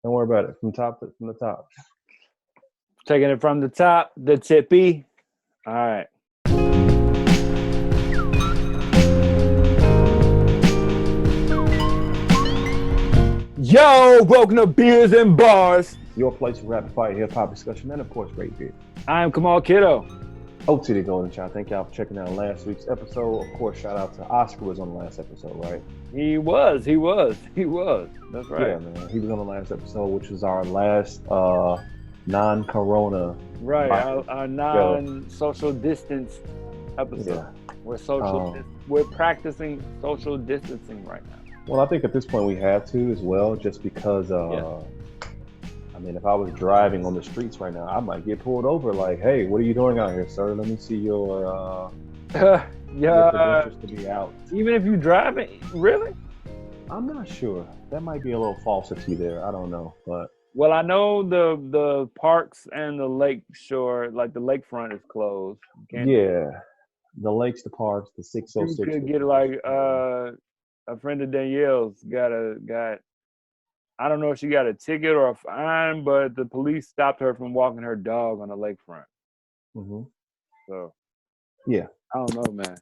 Don't worry about it. From the top. Taking it from the top, the tippy. All right. Yo, welcome to Beers and Bars. Your place for rapid fire hip hop discussion and of course great beer. I am Kamal Kiddo. OT Golden Child. Thank y'all for checking out last week's episode. Of course, shout out to Oscar was on the last episode, right? He was. That's right. Yeah, man. He was on the last episode, which was our last non-corona. Right, our non-social distance episode. Yeah. We're practicing social distancing right now. Well, I think at this point we have to as well, just because I mean, if I was driving on the streets right now, I might get pulled over. Like, hey, what are you doing out here, sir? Let me see your credentials to be out. Even if you drive it, really? I'm not sure. That might be a little falsity there. I don't know, but well, I know the parks and the lake shore, like the lakefront, is closed. The lakes, the parks, the 606. You could get like a friend of Danielle's got I don't know if she got a ticket or a fine, but the police stopped her from walking her dog on the lakefront. Mm-hmm. So, yeah. I don't know, man.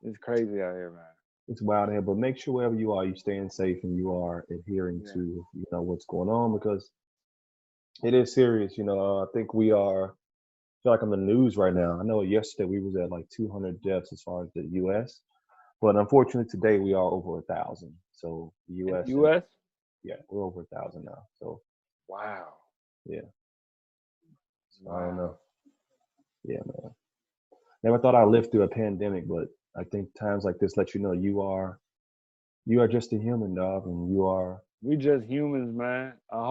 It's crazy out here, man. It's wild out here, but make sure wherever you are, you're staying safe and you are adhering to, what's going on, because it is serious. I think we are, I feel like on the news right now. I know yesterday we was at like 200 deaths as far as the U.S., but unfortunately today we are over 1,000. So the U.S. Yeah, we're over 1,000 now. So wow. Yeah. So, I don't know. Yeah, man. Never thought I'd live through a pandemic, but I think times like this let you know you are just a human, dog, and we just humans, man. A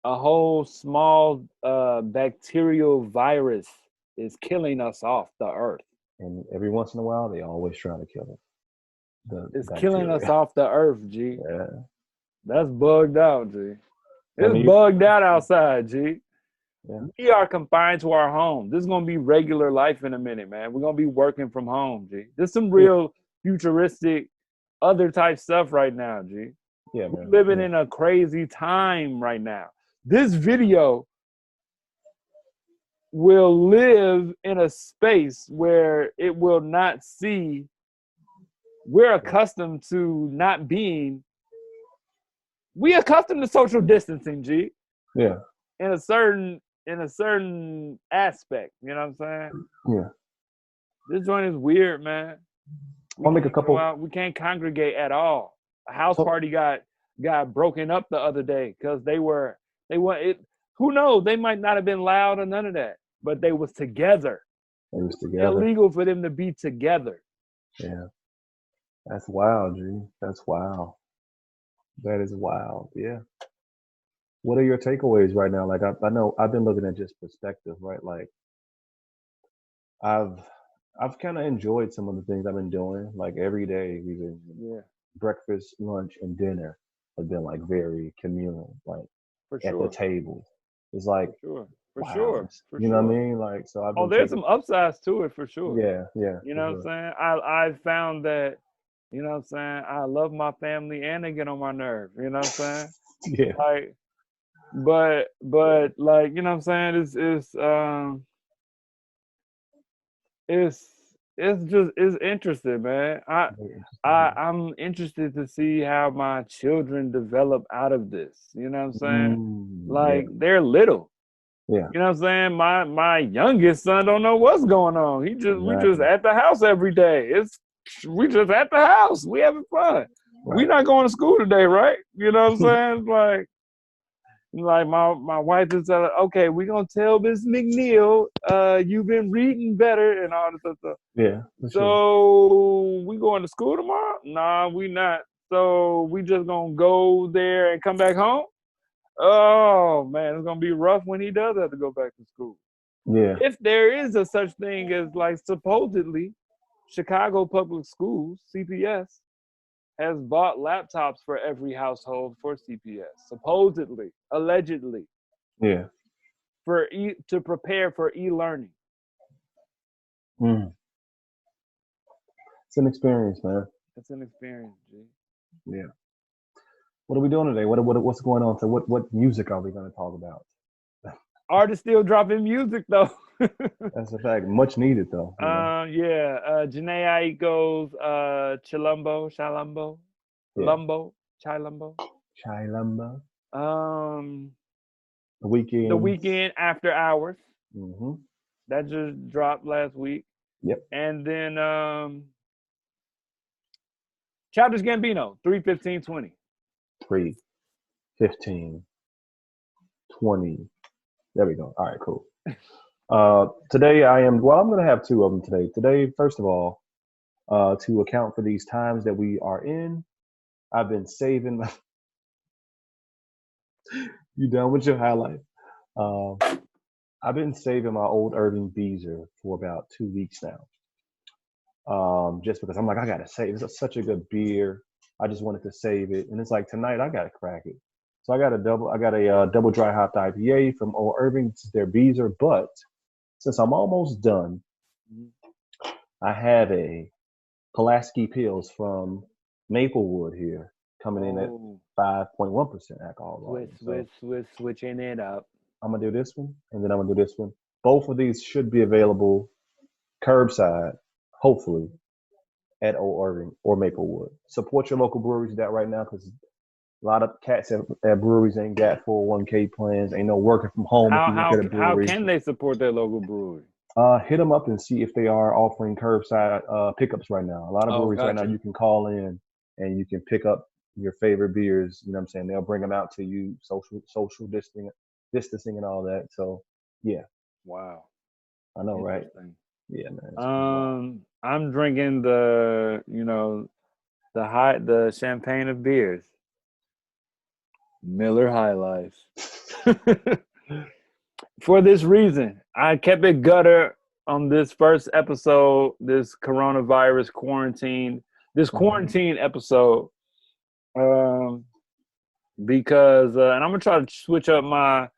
whole small bacterial virus is killing us off the earth. And every once in a while, they always try to kill us. It's killing us off the earth, G. Yeah. That's bugged out, G. It's bugged out outside, G. Yeah. We are confined to our home. This is going to be regular life in a minute, man. We're going to be working from home, G. There's some real futuristic other type stuff right now, G. Yeah, we're living in a crazy time right now. This video will live in a space where it will not see. We're accustomed to not being. We accustomed to social distancing, G. Yeah. In a certain aspect, you know what I'm saying? Yeah. This joint is weird, man. I'll make a couple. We can't congregate at all. A house party got broken up the other day because they were it. Who knows? They might not have been loud or none of that, but they was together. They was together. Illegal for them to be together. Yeah, that's wild, G. That's wild. That is wild. Yeah. What are your takeaways right now? Like I know I've been looking at just perspective, right? Like I've kind of enjoyed some of the things I've been doing. Like every day we've been breakfast, lunch, and dinner have been like very communal, like at the table. It's like for sure. You know what I mean? Like so I've been there's some upsides to it for sure. Yeah. You know what I'm saying? I found that, you know what I'm saying, I love my family and they get on my nerve. You know what I'm saying? Yeah. Like but like, you know what I'm saying, it's interesting, man. I'm interested to see how my children develop out of this. You know what I'm saying? They're little. Yeah. You know what I'm saying? My youngest son don't know what's going on. We just at the house every day. We just at the house. We having fun. Right. We not going to school today, right? You know what I'm saying? Like my wife is okay, we're gonna tell Miss McNeil, you've been reading better and all this stuff. Yeah. So we going to school tomorrow? Nah, we not. So we just gonna go there and come back home? Oh man, it's gonna be rough when he does have to go back to school. Yeah. If there is a such thing as like supposedly Chicago Public Schools, CPS, has bought laptops for every household for CPS, supposedly, allegedly. Yeah. To prepare for e-learning. It's an experience, man. It's an experience, G. Yeah. What are we doing today? What's going on? So what music are we going to talk about? Artists still dropping music though. That's a fact. Much needed though. You know? Jhené Aiko's Chilombo, Yeah. Chilombo. Chilombo. Um, The Weeknd. The Weeknd After Hours. Mm-hmm. That just dropped last week. Yep. And then Childish Gambino, 3/15/20. 3/15/20. There we go. All right, cool. Today I'm going to have two of them today. Today, first of all, to account for these times that we are in, I've been saving. You done with your highlight? I've been saving my old Irving Beezer for about 2 weeks now. Just because I'm like, I gotta save. It's such a good beer. I just wanted to save it, and it's like tonight I gotta crack it. So I got a double dry hopped IPA from Old Irving. This is their Beezer, but since I'm almost done, I have a Pulaski Pills from Maplewood here coming in at 5.1% alcohol. Switching it up. I'm gonna do this one, and then I'm gonna do this one. Both of these should be available curbside, hopefully, at Old Irving or Maplewood. Support your local breweries that right now, because a lot of cats at breweries ain't got 401k plans. Ain't no working from home. How can they support their local brewery? Hit them up and see if they are offering curbside pickups right now. A lot of breweries right now, you can call in and you can pick up your favorite beers. You know what I'm saying? They'll bring them out to you, social distancing and all that. So, yeah. Wow. I know, right? Yeah, man. I'm drinking the champagne of beers. Miller High Life. For this reason, I kept it gutter on this first episode, this coronavirus quarantine, quarantine episode, because, and I'm gonna try to switch up my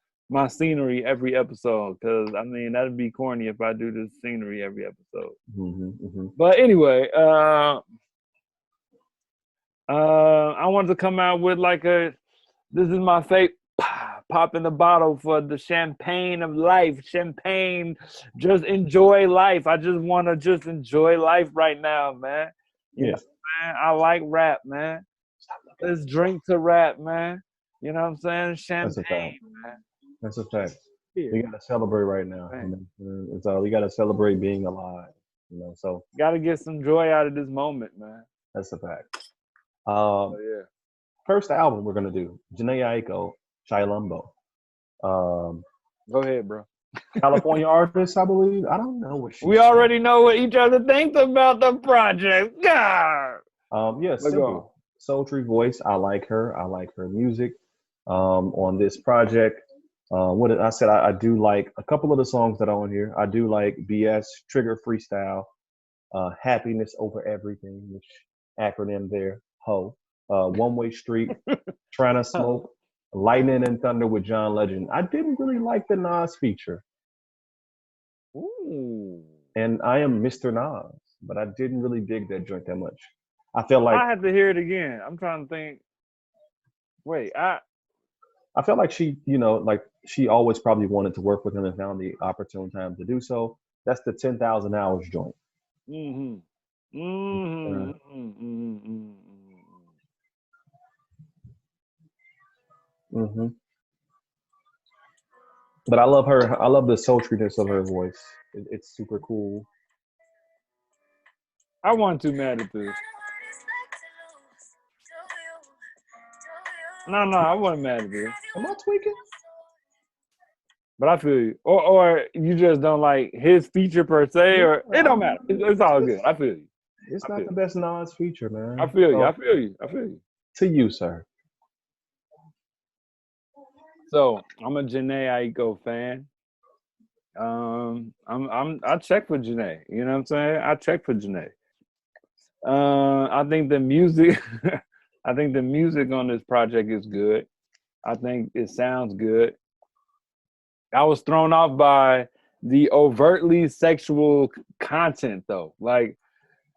scenery every episode, because I mean that'd be corny if I do this scenery every episode. But anyway, I wanted to come out with this is my fate. Pop in the bottle for the champagne of life. Champagne, just enjoy life. I just want to just enjoy life right now, man. You know, man? I like rap, man. Let's drink to rap, man. You know what I'm saying? Champagne, man. That's a fact. You gotta celebrate right now. It's all you gotta celebrate being alive. You know, so gotta get some joy out of this moment, man. That's a fact. First album we're gonna do, Jhené Aiko, Chilombo. Go ahead, bro. California artist, I believe. I don't know what we already know what each other thinks about the project. God. Simple. Sultry voice. I like her. I like her music. On this project. What did I said? I do like a couple of the songs that are on here. I do like BS, Trigger Freestyle, Happiness Over Everything, which acronym there, HO. One Way Street, Trying to Smoke, Lightning and Thunder with John Legend. I didn't really like the Nas feature. Ooh. And I am Mr. Nas, but I didn't really dig that joint that much. I felt like I had to hear it again. I'm trying to think. Wait, I felt like she, she always probably wanted to work with him and found the opportune time to do so. That's the 10,000 hours joint. But I love her. I love the sultriness of her voice. It's super cool. I wasn't too mad at this. No, I wasn't mad at this. Am I tweaking? But I feel you. Or you just don't like his feature per se, or it don't matter. It's all good. I feel you. It's not the best Nas feature, man. I feel you. I feel you. To you, sir. So I'm a Jhené Aiko fan. I check for Jhené. You know what I'm saying? I check for Jhené. I think the music on this project is good. I think it sounds good. I was thrown off by the overtly sexual content though. Like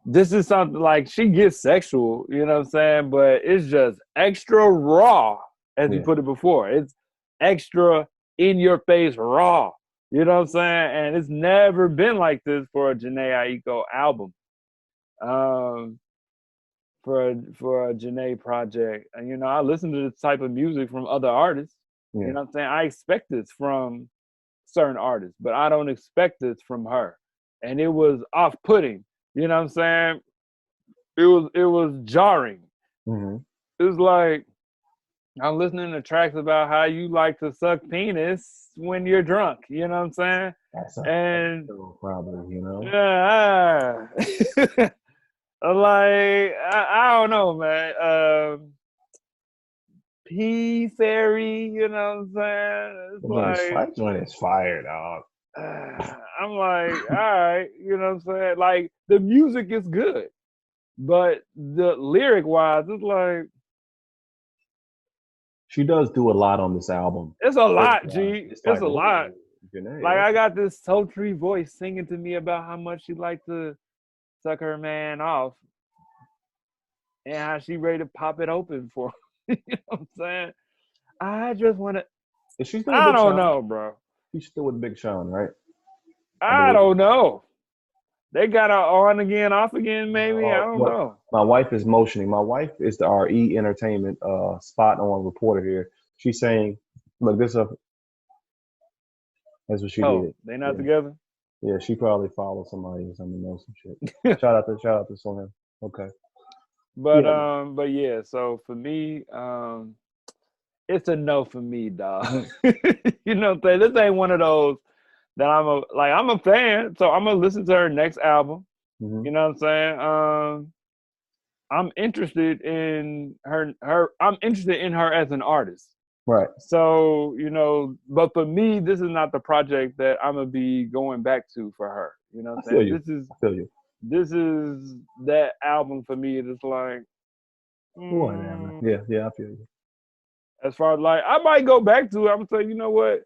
this is something like she gets sexual, you know what I'm saying? But it's just extra raw, as you put it before. It's extra in your face raw. You know what I'm saying? And it's never been like this for a Jhené Aiko album. For a Jhené project. And you know, I listen to this type of music from other artists. You know what I'm saying? I expect this from certain artists, but I don't expect this from her. And it was off-putting. You know what I'm saying? It was jarring. It was like I'm listening to tracks about how you like to suck penis when you're drunk. You know what I'm saying? That's and probably, you know. Yeah. Like I don't know, man. P Fairy, you know what I'm saying? It's Joint is fire, dog. I'm like, all right, you know what I'm saying? Like the music is good, but the lyric wise, it's like she does do a lot on this album. It's a lot, G. It's a lot. Jhené, like I got this sultry voice singing to me about how much she liked to suck her man off and how she ready to pop it open for him. You know what I'm saying? I just want to. I don't know, bro. She's still with Big Sean, right? I don't know. They got her on again, off again, maybe. I don't know. My wife is motioning. My wife is the RE Entertainment spot on reporter here. She's saying, "Look, this up." That's what she did. They not together? Yeah, she probably followed somebody or something, knows some shit. Shout out to Sohan. Okay. But yeah. So for me, it's a no for me, dog. You know what I'm saying? This ain't one of those that I'm a fan, so I'm gonna listen to her next album. You know what I'm saying? I'm interested in her. I'm interested in her as an artist. Right. So, you know, but for me, this is not the project that I'm gonna be going back to for her. You know what I'm saying? This is that album for me. It's like, yeah, I feel you. As far as like, I might go back to it. I'm gonna say, you know what?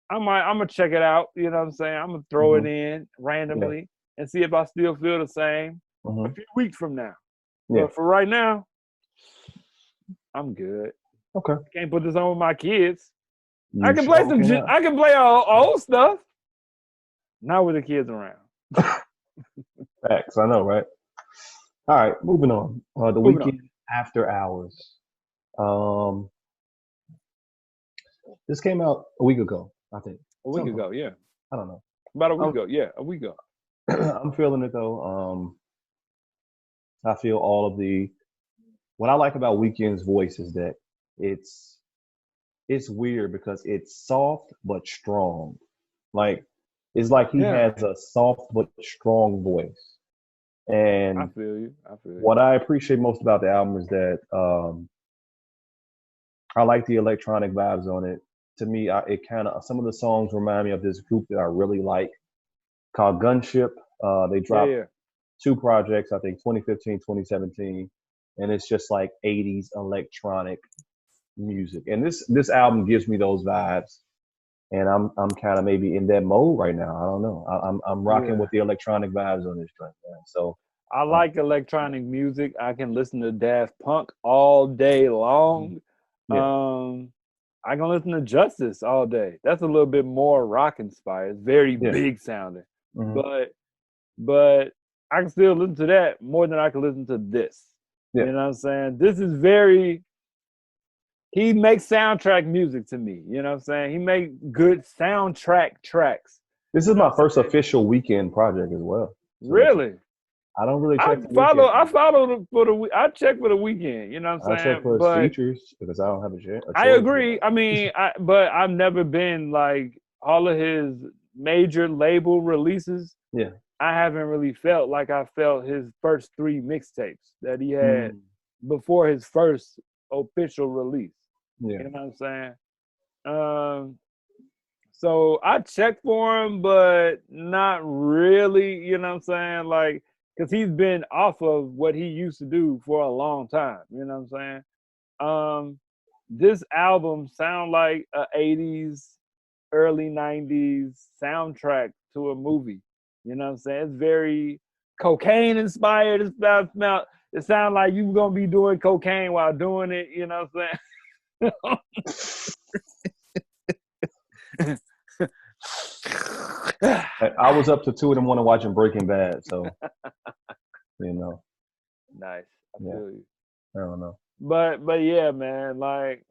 I'm gonna check it out. You know what I'm saying? I'm gonna throw it in randomly and see if I still feel the same a few weeks from now. But for right now, I'm good. Okay. Can't put this on with my kids. I can play I can play old stuff. Not with the kids around. Facts, I know, right? All right, moving on. The Weeknd After Hours. This came out a week ago, I think. A week ago, yeah. I don't know. About a week ago, yeah, a week ago. I'm feeling it though. I feel all of what I like about Weeknd's voice is that it's weird because it's soft but strong. Like it's like he has a soft but strong voice. And I feel you. What I appreciate most about the album is that I like the electronic vibes on it. To me, it kind of some of the songs remind me of this group that I really like called Gunship. They dropped 2 projects, I think 2015, 2017, and it's just like 80s electronic music. And this album gives me those vibes, and I'm kind of maybe in that mode right now. I don't know. I'm rocking with the electronic vibes on this track, man. So I like electronic music. I can listen to Daft Punk all day long. I can listen to Justice all day. That's a little bit more rock inspired. It's very big sounding. But I can still listen to that more than I can listen to this. You know what I'm saying? This is he makes soundtrack music to me. You know what I'm saying? He makes good soundtrack tracks. This is my first official Weeknd project as well. So really? I don't really check. I check for the Weeknd. You know what I'm saying? I check for his features because I don't have a choice. I agree. I mean, but I've never been like all of his major label releases. Yeah. I haven't really felt like I felt his first 3 mixtapes that he had before his first official release. Yeah. You know what I'm saying? So I check for him, but not really, you know what I'm saying? Like, because he's been off of what he used to do for a long time, you know what I'm saying? This album sound like a 80s, early 90s soundtrack to a movie. You know what I'm saying? It's very cocaine inspired. It sounds like you gonna be doing cocaine while doing it. You know what I'm saying? I was up to 2 in the morning watching Breaking Bad, so you know. Nice. I feel you. I don't know. But yeah, man, like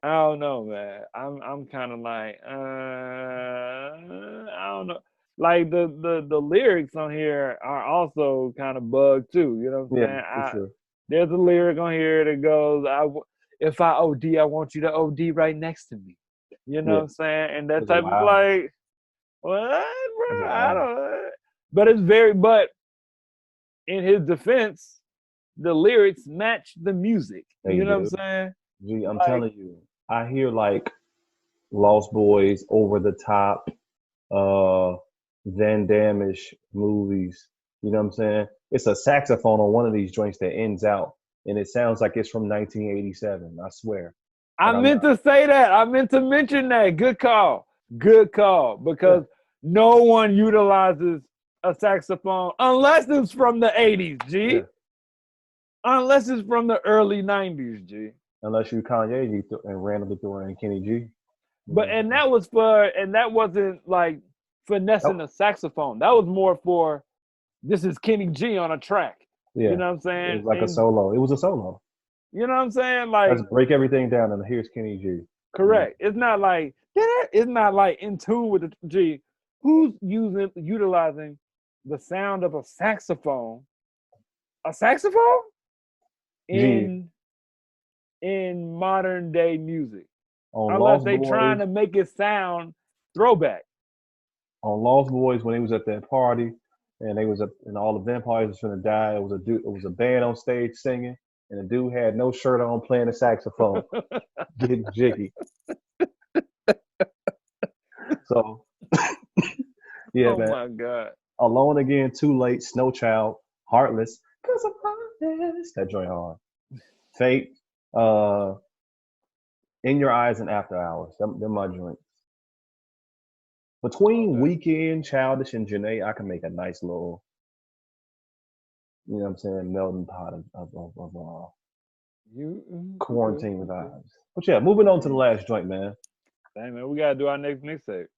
I don't know, man. I'm kind of like I don't know. Like the lyrics on here are also kind of bugged too. You know what I'm saying? For sure. There's a lyric on here that goes, "If I OD, I want you to OD right next to me." You know what I'm saying? And that type of like, what, bro? I don't know. But but in his defense, the lyrics match the music. You know what I'm saying? Gee, I'm telling you, I hear like Lost Boys, Over the Top, Van Damme-ish movies. You know what I'm saying? It's a saxophone on one of these joints that ends out, and it sounds like it's from 1987. I swear. I meant to say that. I meant to mention that. Good call. Good call. Because no one utilizes a saxophone unless it's from the 80s, G. Yeah. Unless it's from the early 90s, G. Unless you Kanye and randomly threw in Kenny G. But and that wasn't like finessing a saxophone. That was more for this is Kenny G on a track. Yeah. You know what I'm saying? It was like a solo. It was a solo. You know what I'm saying? Like, let's break everything down and here's Kenny G. Correct. It's not like in tune with the G. Who's utilizing the sound of a saxophone? A saxophone? In modern day music. Unless they trying to make it sound throwback. On Lost Boys, when they was at that party and and all the vampires was gonna die, it was a band on stage singing. And the dude had no shirt on playing the saxophone, getting jiggy. So, yeah, man. Oh, my God. Alone Again, Too Late, Snow Child, Heartless, Cause I'm Heartless. That joint hard. Fate, In Your Eyes and After Hours. They're my joints. Between Weeknd, Childish, and Jhené, I can make a nice little, you know what I'm saying, melting pot of quarantine vibes. But yeah, moving on to the last joint, man. Dang, man, we gotta do our next mixtape.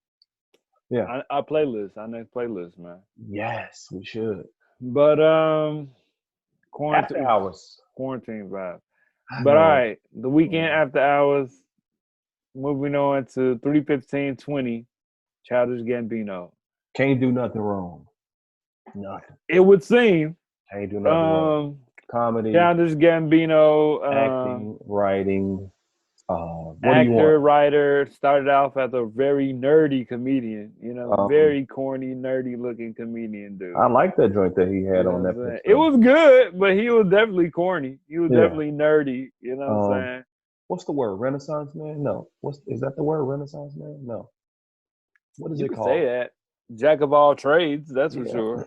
Yeah. Our playlist, our next playlist, man. Yes, we should. But After Hours. Quarantine vibe. But all right, the Weeknd After Hours. Moving on to 3/15/20, Childish Gambino. Can't do nothing wrong. Nothing. It would seem. Can't do nothing wrong. Comedy. Childish Gambino. Acting, writing. Actor, writer, started off as a very nerdy comedian, you know, very corny, nerdy looking comedian dude. I like that joint that he had on Netflix. It was good, but he was definitely corny. He was definitely nerdy, you know what I'm saying? What's the word? Renaissance man? No. Is that the word? Renaissance man? No. What is it called? Say that. Jack of all trades, that's for sure.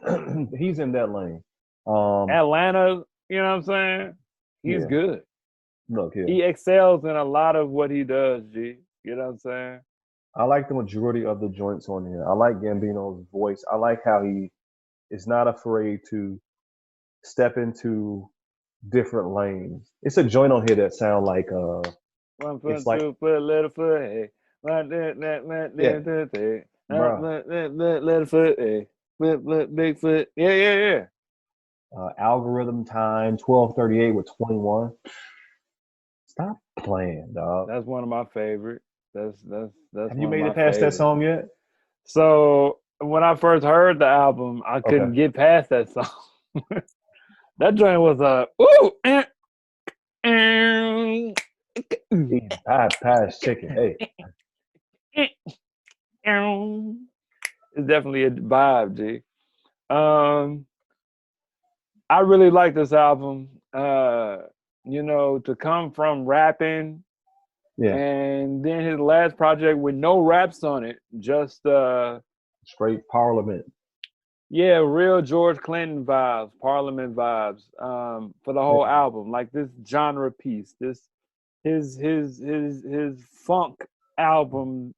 He's in that lane. Atlanta, you know what I'm saying? He's good. Look here. He excels in a lot of what he does, G. You know what I'm saying? I like the majority of the joints on here. I like Gambino's voice. I like how he is not afraid to step into different lanes. It's a joint on here that sound like one foot, it's like, 2 foot, little foot, hey. Little foot, hey. Big foot. Yeah. Algorithm Time, 12:38 with 21. Stop playing, dog. That's one of my favorites. That's Have you made it past that song yet? So when I first heard the album, I couldn't get past that song. That joint was Pass chicken. Hey. It's definitely a vibe, G. I really like this album. You know, to come from rapping, and then his last project with no raps on it, just straight Parliament. Yeah, real George Clinton vibes, Parliament vibes, for the whole album. Like this genre piece, this his funk album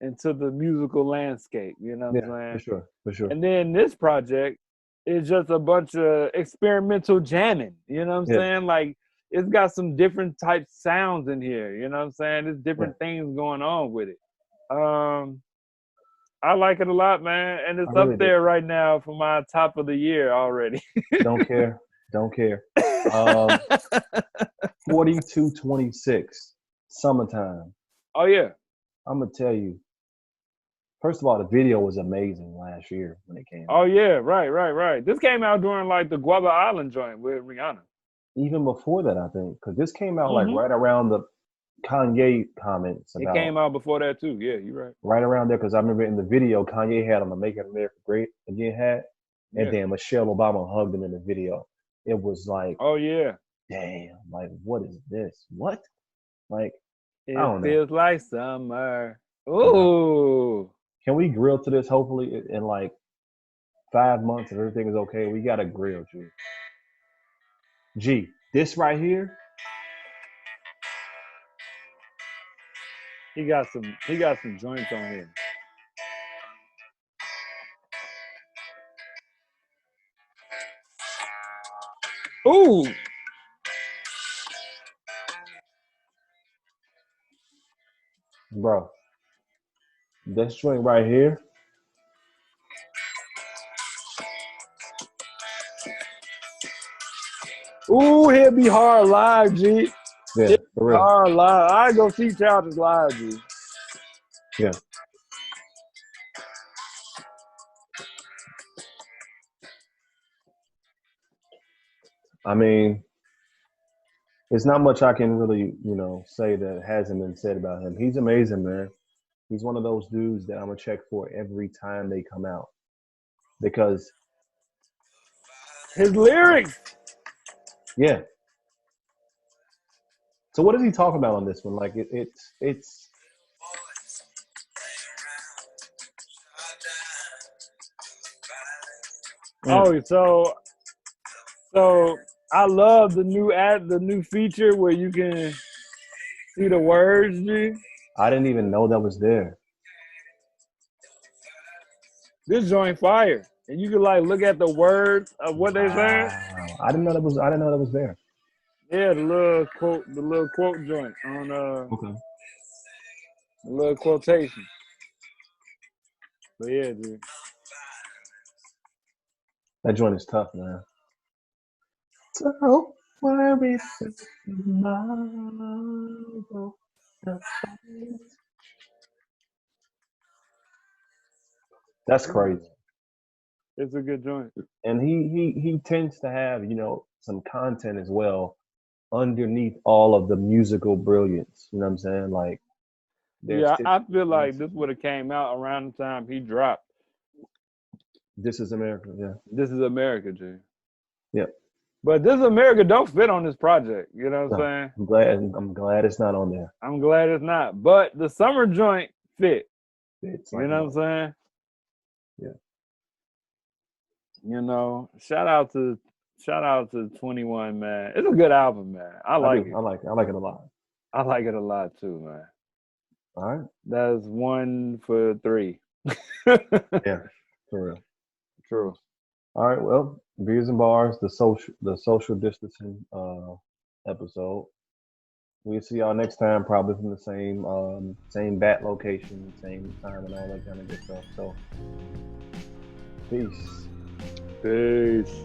into the musical landscape. You know what I'm saying? For sure. And then this project, it's just a bunch of experimental jamming. You know what I'm saying? Like, it's got some different type sounds in here. You know what I'm saying? There's different things going on with it. I like it a lot, man, and it's up there right now for my top of the year already. Don't care. 4226, summertime. Oh yeah. I'm gonna tell you. First of all, the video was amazing last year when it came out. Oh yeah, right. This came out during like the Guava Island joint with Rihanna. Even before that, I think, because this came out like right around the Kanye comments. It came out before that too. Yeah, you're right. Right around there, because I remember in the video, Kanye had on the "Make America Great Again" hat, and then Michelle Obama hugged him in the video. It was like, oh yeah, damn, like what is this? What? Like, it feels like summer. Ooh. Can we grill to this? Hopefully, in like 5 months, if everything is okay, we got to grill, G. This right here. He got some joints on here. Ooh. Bro. This joint right here. Ooh, he'll be hard live, G. Yeah, for real. Hard live. I go see Childish live, G. Yeah. I mean, there's not much I can really, say that hasn't been said about him. He's amazing, man. He's one of those dudes that I'm gonna check for every time they come out, because his lyrics. Yeah. So what does he talk about on this one? Like it's. Oh, so I love the new feature where you can see the words, G. I didn't even know that was there. This joint fire, and you can like look at the words of what they saying. I didn't know that was there. Yeah, the little quote joint on okay. The little quotation. But yeah, dude. That joint is tough, man. So worry tomorrow. That's crazy. It's a good joint. And he tends to have, some content as well underneath all of the musical brilliance. You know what I'm saying? Like, I feel like this would have came out around the time he dropped This Is America. Yeah. This Is America, G. Yeah. But This Is America don't fit on this project. You know what I'm saying? I'm glad it's not on there. I'm glad it's not. But the summer joint fit. It's you know what I'm saying? Yeah. Shout out to 21, man. It's a good album, man. I like it. I like it a lot. I like it a lot too, man. All right. That's 1 for 3. Yeah, for real. True. All right. Well, Beers and Bars, the social distancing episode. We'll see y'all next time, probably from the same bat location, same time, and all that kind of good stuff. So, peace. Peace.